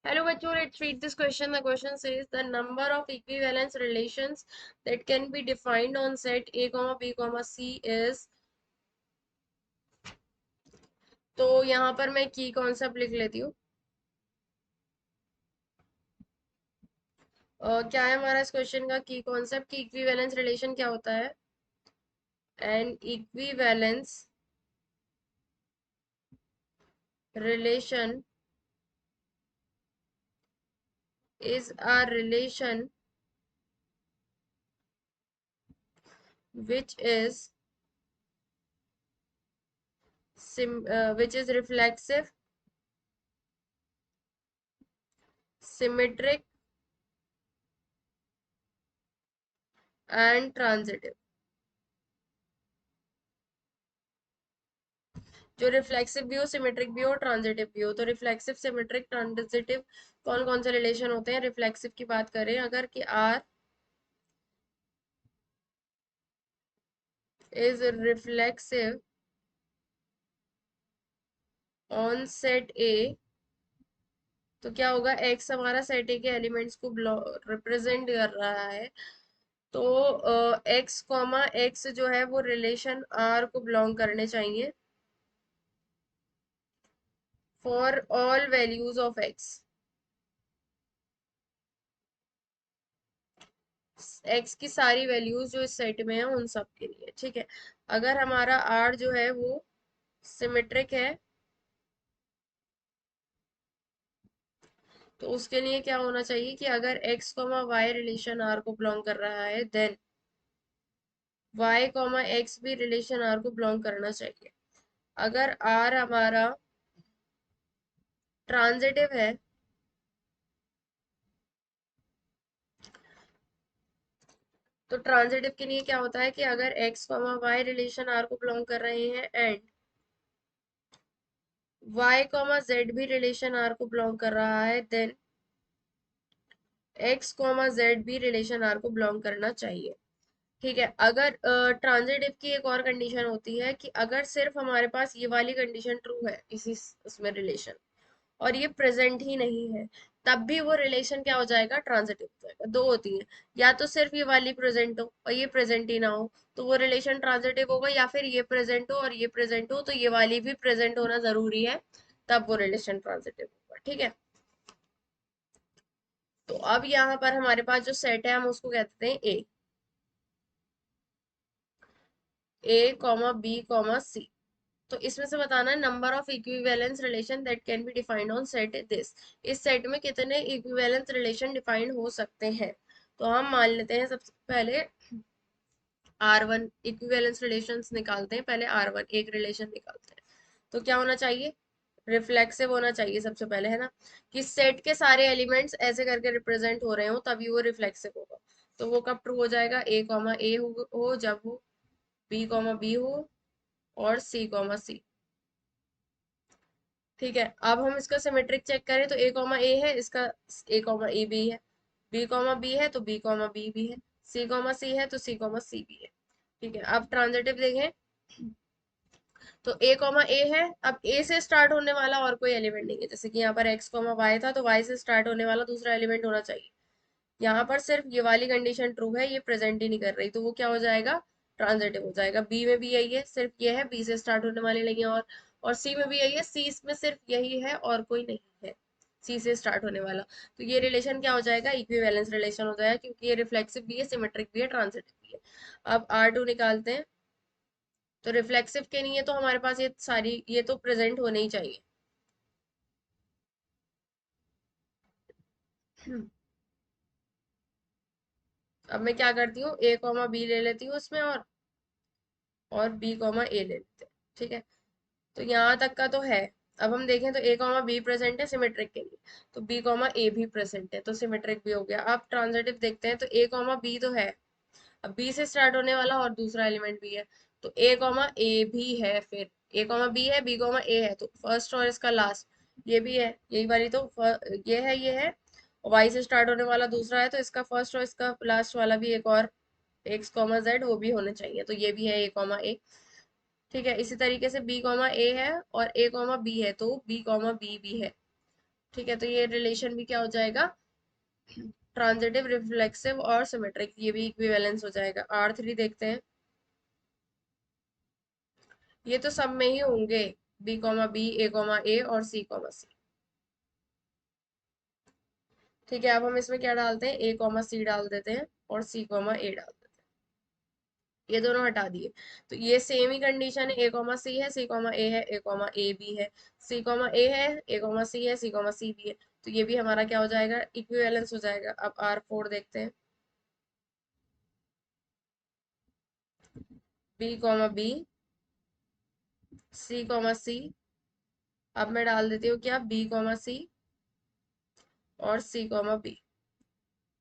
Hello, bachcho. Let's read this question. The question says the number of equivalence relations that can be defined on set A, B, C is. तो यहाँ पर मैं की concept लिख लेती हूँ। क्या है हमारा इस क्वेश्चन का की कॉन्सेप्ट की इक्विवेलेंस रिलेशन क्या होता है? N equivalence relation is a relation which is which is reflexive, symmetric and transitive। जो रिफ्लेक्सिव भी हो, सिमेट्रिक भी हो, ट्रांजिटिव भी हो। तो रिफ्लेक्सिव, सिमेट्रिक, ट्रांजिटिव कौन कौन से रिलेशन होते हैं? रिफ्लेक्सिव की बात करें अगर कि R is reflexive on set A, तो क्या होगा? एक्स हमारा सेट ए के एलिमेंट्स को रिप्रेजेंट कर रहा है। तो एक्स कॉमा एक्स जो है वो रिलेशन आर को बिलोंग करने चाहिए for all values of x. X की सारी वैल्यूज जो इस सेट में है उन सब के लिए, ठीक है। अगर हमारा आर जो है वो सिमेट्रिक है तो उसके लिए क्या होना चाहिए कि अगर X comma Y relation R को बिलोंग कर रहा है, देन वाई कॉमा एक्स भी रिलेशन आर को बिलोंग करना चाहिए। अगर आर हमारा ट्रांजिटिव है तो ट्रांजिटिव के लिए क्या होता है कि अगर X comma Y relation R को बिलोंग कर रहे हैं एंड वाई कॉमा जेड भी रिलेशन आर को बिलोंग कर रहा है, देन एक्स कॉमा जेड भी रिलेशन आर को बिलोंग करना चाहिए, ठीक है। अगर ट्रांजिटिव की एक और कंडीशन होती है कि अगर सिर्फ हमारे पास ये वाली कंडीशन ट्रू है इसी उसमें रिलेशन, और ये प्रेजेंट ही नहीं है, तब भी वो रिलेशन क्या हो जाएगा? ट्रांजिटिव हो जाएगा। दो होती है, या तो सिर्फ ये वाली प्रेजेंट हो और ये प्रेजेंट ही ना हो तो वो रिलेशन ट्रांजिटिव होगा, या फिर ये प्रेजेंट हो और ये प्रेजेंट हो तो ये वाली भी प्रेजेंट होना जरूरी है, तब वो रिलेशन ट्रांजिटिव होगा, ठीक है। तो अब यहाँ पर हमारे पास जो सेट है हम उसको कहते हैं ए कॉमा बी कॉमा सी। तो इसमें से बताना है number of equivalence relation that can be defined on set this. इस सेट में कितने इक्विवेलेंस रिलेशन डिफाइंड हो सकते हैं? तो हम मान लेते हैं सबसे पहले R1 इक्विवेलेंस रिलेशंस निकालते हैं। पहले R1 एक रिलेशन निकालते हैं। तो क्या होना चाहिए? रिफ्लेक्सिव होना चाहिए सबसे पहले, है ना, कि सेट के सारे एलिमेंट्स ऐसे करके रिप्रेजेंट हो रहे हो तभी वो रिफ्लेक्सिव होगा। तो वो कब ट्रू हो जाएगा? ए कॉमा ए हो जब हो, बी कॉमा बी हो और सी कॉमा सी, ठीक है। अब हम इसका सिमेट्रिक चेक करें तो ए कॉमा ए है, इसका ए कॉमा ए भी है, बी कॉमा बी है तो बी कॉमा बी भी है, सी कॉमा सी है तो सी कॉमा सी भी है, ठीक है। अब ट्रांजिटिव देखें तो ए कॉमा ए है। अब ए से स्टार्ट होने वाला और कोई एलिमेंट नहीं है, जैसे कि यहाँ पर एक्स कॉमा वाई था तो वाई से स्टार्ट होने वाला दूसरा एलिमेंट होना चाहिए। यहाँ पर सिर्फ ये वाली कंडीशन ट्रू है, ये प्रेजेंट ही नहीं कर रही, तो वो क्या हो जाएगा? ट्रांजिटिव हो जाएगा। बी में भी यही है, सिर्फ ये है, बी से स्टार्ट होने वाले नहीं है। और सी में भी यही है, सी में सिर्फ यही है और कोई नहीं है सी से स्टार्ट होने वाला। तो ये रिलेशन क्या हो जाएगा? इक्विवेलेंस रिलेशन हो जाएगा, क्योंकि ये रिफ्लेक्सिव भी है, सिमेट्रिक भी है, ट्रांजिटिव भी है। अब R2 निकालते हैं। तो रिफ्लेक्सिव के लिए तो हमारे पास ये सारी ये तो प्रेजेंट होने ही चाहिए। अब मैं क्या करती हूँ, ए कॉमा बी ले लेती हूँ उसमें और बी कॉमा ए ले लेते हैं, ठीक है। तो यहाँ तक का तो है। अब हम देखें तो ए कॉमा बी प्रेजेंट है सिमेट्रिक के लिए, तो बी कॉमा ए भी प्रेजेंट है तो सिमेट्रिक भी हो गया। अब ट्रांजिटिव देखते हैं तो ए कॉमा बी तो है, अब बी से स्टार्ट होने वाला और दूसरा एलिमेंट भी है, तो ए कॉमा ए भी है, फिर ए कॉमा बी है, बी कॉमा ए है, तो फर्स्ट और इसका लास्ट ये भी है, यही वाली तो ये है। वाई से स्टार्ट होने वाला दूसरा है तो इसका फर्स्ट और इसका लास्ट वाला भी एक और एक्स कॉमा जेड वो भी होने चाहिए, तो ये भी है ए कॉमा ए, ठीक है। इसी तरीके से बी कॉमा ए है और ए कॉमा बी है तो बी कॉमा बी भी है। ठीक है, तो ये रिलेशन भी क्या हो जाएगा, ट्रांजिटिव, रिफ्लेक्सिव और सिमेट्रिक, ये भी इक्विवेलेंस हो जाएगा। R3 देखते हैं। ये तो सब में ही होंगे, बी कॉमा बी, ए कॉमा ए और सी कॉमा सी। ठीक है, अब हम इसमें क्या डालते हैं, ए कॉमा सी डाल देते हैं और सी कॉमा ए डाल देते हैं। ये दोनों हटा दिए, तो ये सेम ही कंडीशन है, ए कॉमा सी है, सी कॉमा ए है, ए कॉमा ए भी है, सी कॉमा ए है, ए कॉमा सी है, सी कॉमा सी भी है। तो ये भी हमारा क्या हो जाएगा, इक्विवेलेंस हो जाएगा। अब R4 देखते हैं। B comma B, C comma सी। अब मैं डाल देती हूँ क्या, बी कॉमा सी और सी कॉमा बी।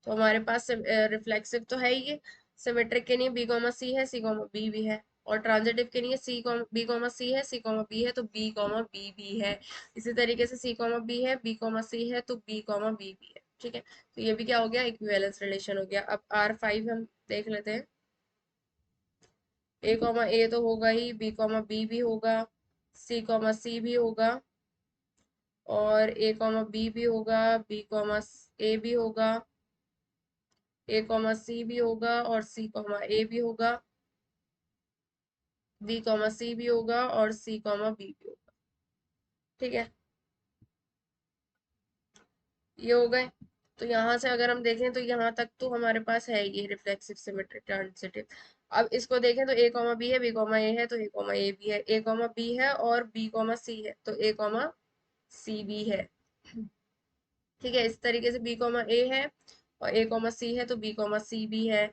तो हमारे पास रिफ्लेक्सिव तो है ही ये, सिमेट्रिक के लिए बी कॉमा सी है, सी कॉमा बी भी है, और ट्रांजिटिव के लिए सी कॉमा बी कॉमा सी है, सी कॉमा बी है, तो बी कॉमा बी भी है। इसी तरीके से सी कॉमा बी है, बी कॉमा सी है, तो बी कॉमा बी भी है। ठीक है, तो ये भी क्या हो गया, इक्विवेलेंस रिलेशन हो गया। अब R5 हम देख लेते हैं। ए कॉमा ए तो होगा ही, बी कॉमा बी भी होगा, सी कॉमा सी भी होगा, और ए कॉमा बी भी होगा, बी कॉमा ए भी होगा, ए कॉमा सी भी होगा, और सी कॉमा ए भी होगा, बी कॉमा सी भी होगा, और सी कॉमा बी भी होगा। ठीक है, ये हो गए। तो यहाँ से अगर हम देखें तो यहाँ तक तो हमारे पास है ये रिफ्लेक्सिव, सिमेट्रिक, ट्रांजिटिव। अब इसको देखें तो ए कॉमा बी है, बी कॉमा ए है, तो ए कॉमा ए भी है, ए कॉमा बी है और बी कॉमा सी है, तो ए कॉमा सी भी है। ठीक है, इस तरीके से बी कॉमा ए है और ए कॉमा सी है, तो बी कॉमा सी भी है,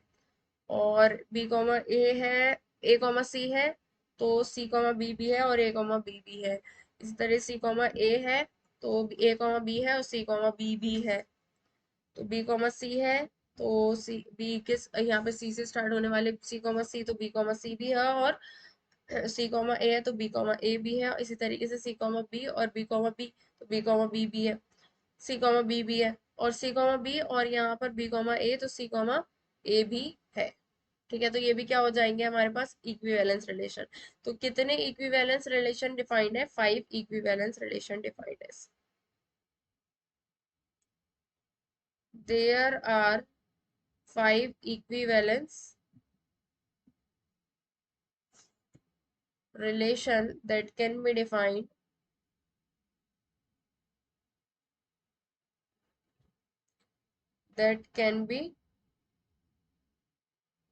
और बी कॉमा ए है, ए कॉमा सी है, तो सी कॉमा बी भी है और ए कॉमा बी भी है। इसी तरह सी कॉमा ए है, तो ए कॉमा बी है और सी कॉमा बी भी है, तो बी कॉमा सी है, तो सी बी किस यहाँ पे सी से स्टार्ट होने वाले सी कॉमा सी, तो बी कॉमा सी भी है, और सी कॉमा ए है तो बी कॉमा ए भी है। इसी तरीके से सी कॉमा बी और बी कॉमा बी, तो बी कॉमा बी भी है, सी कॉमा बी भी है, और सी कॉमा बी और यहाँ पर बी कॉमा ए, तो सी कॉमा ए भी है। ठीक है, तो ये भी क्या हो जाएंगे हमारे पास, इक्विवेलेंस रिलेशन। तो कितने इक्विवेलेंस रिलेशन डिफाइंड है, 5 इक्विवेलेंस रिलेशन डिफाइंड है। There are 5 equivalence relation that can be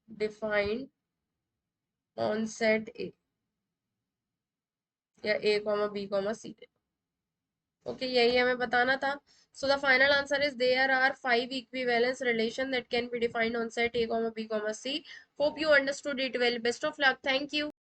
defined on set A या A comma B comma C। Okay, यही हमें बताना था। So the final answer is there are 5 equivalence relation that can be defined on set A comma B comma C. Hope you understood it well. Best of luck. Thank you.